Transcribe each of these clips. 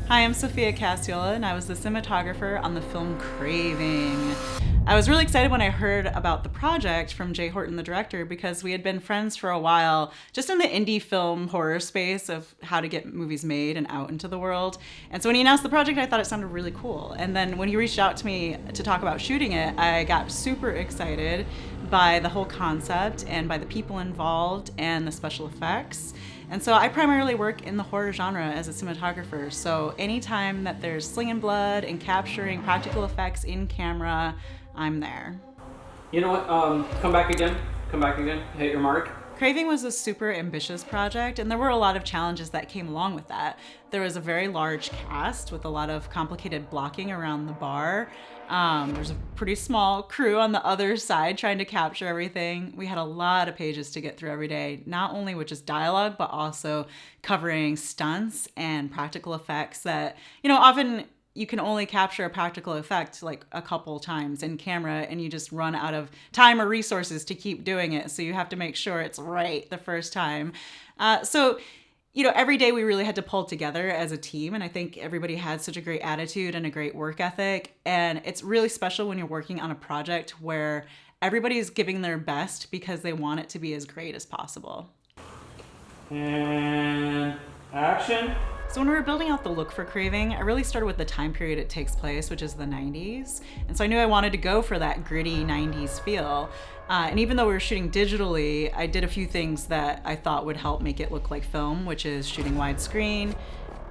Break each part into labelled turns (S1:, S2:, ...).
S1: Hi, I'm Sophia Cacciola, and I was the cinematographer on the film Craving. I was really excited when I heard about the project from Jay Horton, the director, because we had been friends for a while, just in the indie film horror space of how to get movies made and out into the world. And so when he announced the project, I thought it sounded really cool. And then when he reached out to me to talk about shooting it, I got super excited by the whole concept and by the people involved and the special effects. And so I primarily work in the horror genre as a cinematographer. So anytime that there's slinging blood and capturing practical effects in camera, I'm there.
S2: You know what? Come back again. Come back again. Hit your mark.
S1: Craving was a super ambitious project, and there were a lot of challenges that came along with that. There was a very large cast with a lot of complicated blocking around the bar. There's a pretty small crew on the other side trying to capture everything. We had a lot of pages to get through every day, not only with just dialogue, but also covering stunts and practical effects that, often you can only capture a practical effect like a couple times in camera and you just run out of time or resources to keep doing it. So you have to make sure it's right the first time. Every day we really had to pull together as a team. And I think everybody had such a great attitude and a great work ethic. And it's really special when you're working on a project where everybody's giving their best because they want it to be as great as possible.
S2: And action.
S1: So when we were building out the look for Craving, I really started with the time period it takes place, which is the 90s. And so I knew I wanted to go for that gritty 90s feel. And even though we were shooting digitally, I did a few things that I thought would help make it look like film, which is shooting widescreen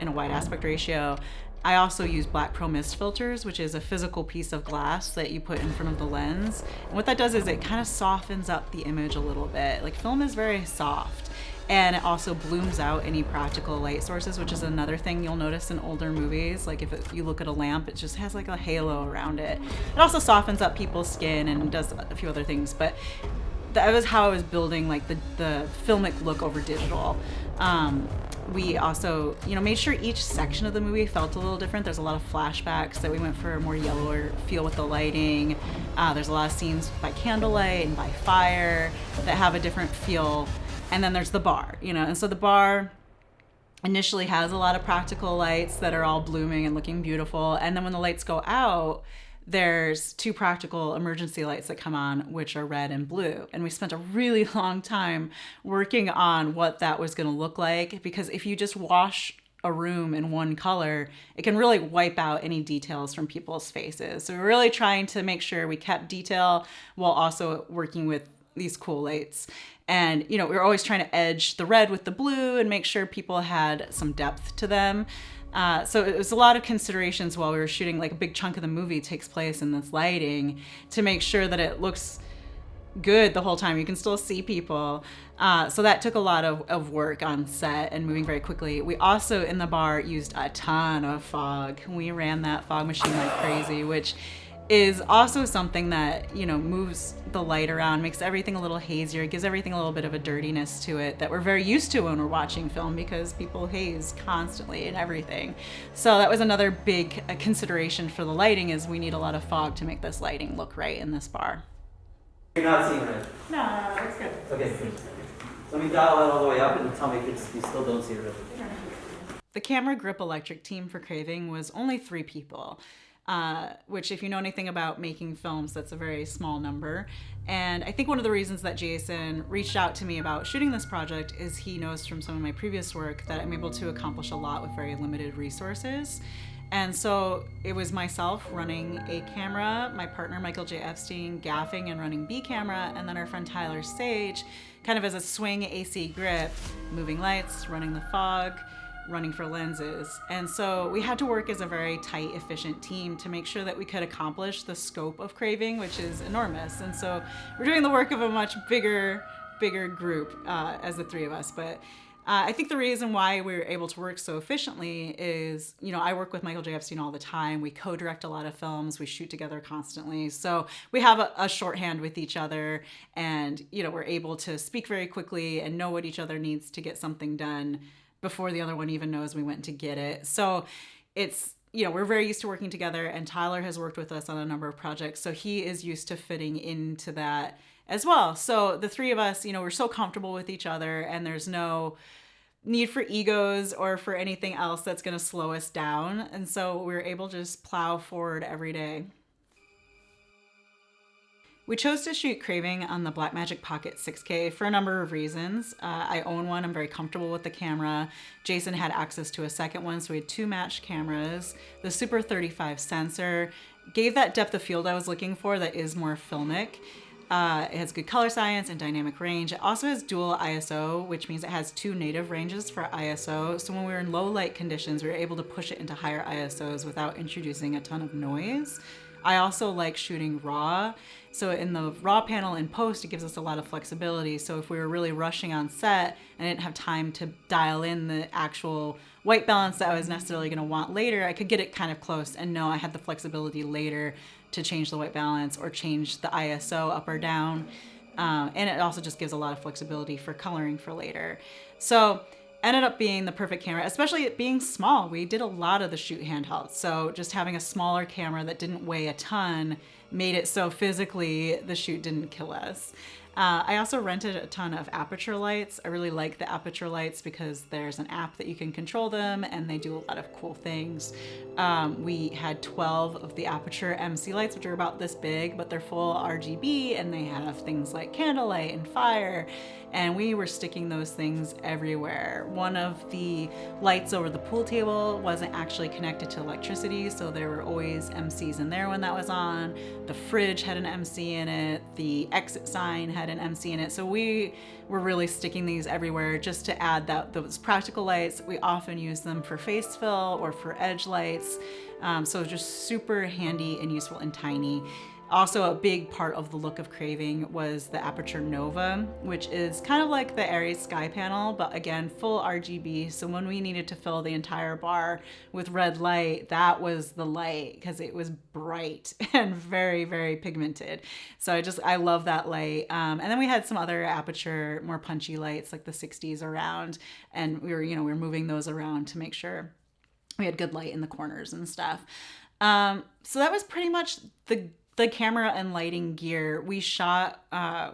S1: in a wide aspect ratio. I also use black pro mist filters, which is a physical piece of glass that you put in front of the lens. And what that does is it kind of softens up the image a little bit. Like, film is very soft. And it also blooms out any practical light sources, which is another thing you'll notice in older movies. Like if you look at a lamp, it just has like a halo around it. It also softens up people's skin and does a few other things. But that was how I was building like the filmic look over digital. We also, made sure each section of the movie felt a little different. There's a lot of flashbacks that we went for a more yellower feel with the lighting. There's a lot of scenes by candlelight and by fire that have a different feel. And then there's the bar, and so the bar initially has a lot of practical lights that are all blooming and looking beautiful. And then when the lights go out, there's two practical emergency lights that come on, which are red and blue. And we spent a really long time working on what that was going to look like, because if you just wash a room in one color, it can really wipe out any details from people's faces. So we're really trying to make sure we kept detail while also working with these cool lights. And, we were always trying to edge the red with the blue and make sure people had some depth to them. So it was a lot of considerations while we were shooting. Like a big chunk of the movie takes place in this lighting to make sure that it looks good the whole time. You can still see people. So that took a lot of work on set and moving very quickly. We also, in the bar, used a ton of fog. We ran that fog machine like crazy, which is also something that, moves the light around, makes everything a little hazier, gives everything a little bit of a dirtiness to it that we're very used to when we're watching film, because people haze constantly and everything. So that was another big consideration for the lighting, is we need a lot of fog to make this lighting look right in this bar.
S3: You're not seeing red?
S1: No, it's good.
S3: Okay, good. Let me dial that all the way up and tell me if you still don't see red.
S1: The camera grip electric team for Craving was only 3 people. Which, if you know anything about making films, that's a very small number. And I think one of the reasons that Jason reached out to me about shooting this project is he knows from some of my previous work that I'm able to accomplish a lot with very limited resources. And so it was myself running A camera, my partner Michael J. Epstein gaffing and running B camera, and then our friend Tyler Sage kind of as a swing AC grip, moving lights, running the fog, running for lenses. And so we had to work as a very tight, efficient team to make sure that we could accomplish the scope of Craving, which is enormous. And so we're doing the work of a much bigger group as the 3 of us. But I think the reason why we're able to work so efficiently is, I work with Michael J. Epstein all the time. We co-direct a lot of films. We shoot together constantly. So we have a shorthand with each other, and, we're able to speak very quickly and know what each other needs to get something done before the other one even knows we went to get it. So it's, we're very used to working together, and Tyler has worked with us on a number of projects. So he is used to fitting into that as well. So the 3 of us, we're so comfortable with each other, and there's no need for egos or for anything else that's going to slow us down. And so we were able to just plow forward every day. We chose to shoot Craving on the Blackmagic Pocket 6K for a number of reasons. I own one. I'm very comfortable with the camera. Jason had access to a second one, so we had 2 matched cameras. The Super 35 sensor gave that depth of field I was looking for that is more filmic. It has good color science and dynamic range. It also has dual ISO, which means it has 2 native ranges for ISO. So when we were in low light conditions, we were able to push it into higher ISOs without introducing a ton of noise. I also like shooting raw. So in the raw panel in post, it gives us a lot of flexibility. So if we were really rushing on set and I didn't have time to dial in the actual white balance that I was necessarily going to want later, I could get it kind of close and know I had the flexibility later to change the white balance or change the ISO up or down. And it also just gives a lot of flexibility for coloring for later. So ended up being the perfect camera, especially it being small. We did a lot of the shoot handheld. So just having a smaller camera that didn't weigh a ton made it so physically the shoot didn't kill us. I also rented a ton of aperture lights. I really like the aperture lights because there's an app that you can control them and they do a lot of cool things. We had 12 of the aperture MC lights, which are about this big, but they're full RGB and they have things like candlelight and fire. And we were sticking those things everywhere. One of the lights over the pool table wasn't actually connected to electricity, so there were always MCs in there when that was on. The fridge had an MC in it. The exit sign had an MC in it. So we were really sticking these everywhere just to add those practical lights. We often use them for face fill or for edge lights. So just super handy and useful and tiny. Also, a big part of the look of Craving was the Aperture Nova, which is kind of like the Aries Sky panel, but again, full RGB. So when we needed to fill the entire bar with red light, that was the light because it was bright and very, very pigmented. So I love that light. And then we had some other Aperture, more punchy lights like the 60s around, and we were moving those around to make sure we had good light in the corners and stuff. So that was pretty much the camera and lighting gear. We shot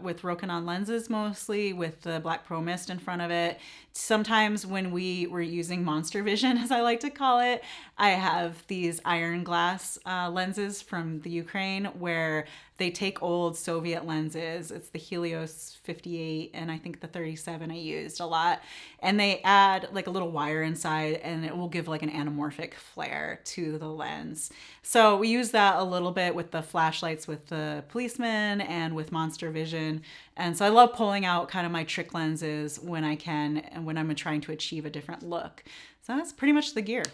S1: with Rokinon lenses mostly with the Black Pro Mist in front of it. Sometimes when we were using Monster Vision, as I like to call it, I have these iron glass lenses from the Ukraine where they take old Soviet lenses. It's the Helios 58 and I think the 37 I used a lot. And they add like a little wire inside and it will give like an anamorphic flare to the lens. So we use that a little bit with the flashlights with the policeman and with Monster Vision. And so I love pulling out kind of my trick lenses when I can and when I'm trying to achieve a different look. So that's pretty much the gear.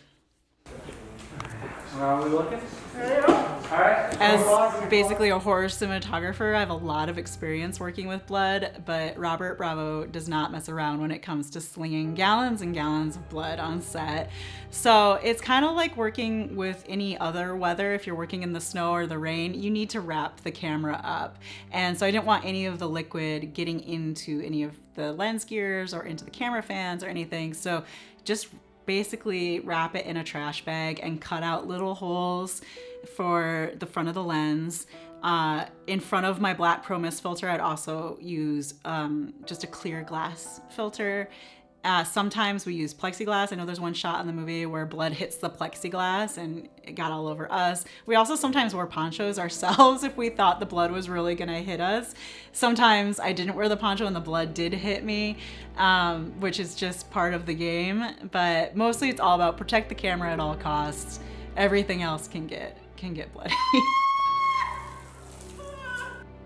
S2: Are we looking? All right.
S1: As basically a horror cinematographer, I have a lot of experience working with blood, but Robert Bravo does not mess around when it comes to slinging gallons and gallons of blood on set. So it's kind of like working with any other weather. If you're working in the snow or the rain, you need to wrap the camera up. And so I didn't want any of the liquid getting into any of the lens gears or into the camera fans or anything. So just basically wrap it in a trash bag and cut out little holes for the front of the lens. In front of my Black Pro Mist filter, I'd also use just a clear glass filter. Sometimes we use plexiglass. I know there's one shot in the movie where blood hits the plexiglass and it got all over us. We also sometimes wore ponchos ourselves if we thought the blood was really gonna hit us. Sometimes I didn't wear the poncho and the blood did hit me, which is just part of the game. But mostly it's all about protect the camera at all costs. Everything else can get bloody.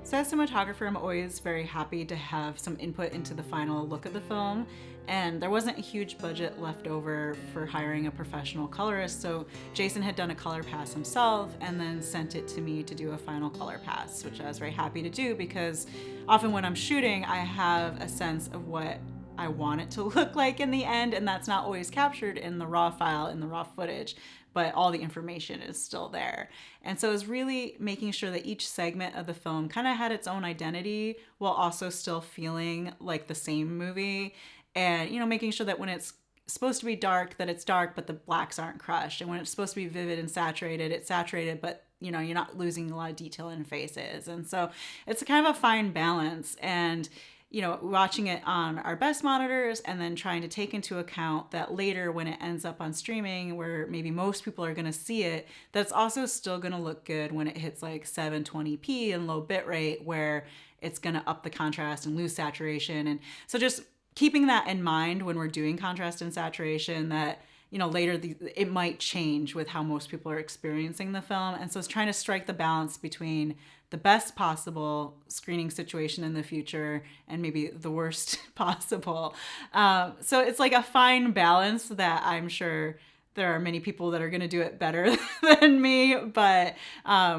S1: So as a cinematographer, I'm always very happy to have some input into the final look of the film. And there wasn't a huge budget left over for hiring a professional colorist, so Jason had done a color pass himself and then sent it to me to do a final color pass, which I was very happy to do because often when I'm shooting, I have a sense of what I want it to look like in the end, and that's not always captured in the raw file, in the raw footage, but all the information is still there. And so it was really making sure that each segment of the film kind of had its own identity while also still feeling like the same movie. And, making sure that when it's supposed to be dark, that it's dark, but the blacks aren't crushed. And when it's supposed to be vivid and saturated, it's saturated, but you're not losing a lot of detail in faces. And so it's kind of a fine balance. And watching it on our best monitors and then trying to take into account that later when it ends up on streaming where maybe most people are going to see it, that's also still going to look good when it hits like 720p and low bit rate where it's going to up the contrast and lose saturation. And so just keeping that in mind when we're doing contrast and saturation, that later it might change with how most people are experiencing the film. And so it's trying to strike the balance between the best possible screening situation in the future and maybe the worst possible. So it's like a fine balance that I'm sure there are many people that are going to do it better than me, but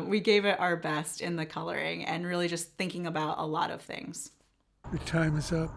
S1: we gave it our best in the coloring and really just thinking about a lot of things.
S4: Your time is up.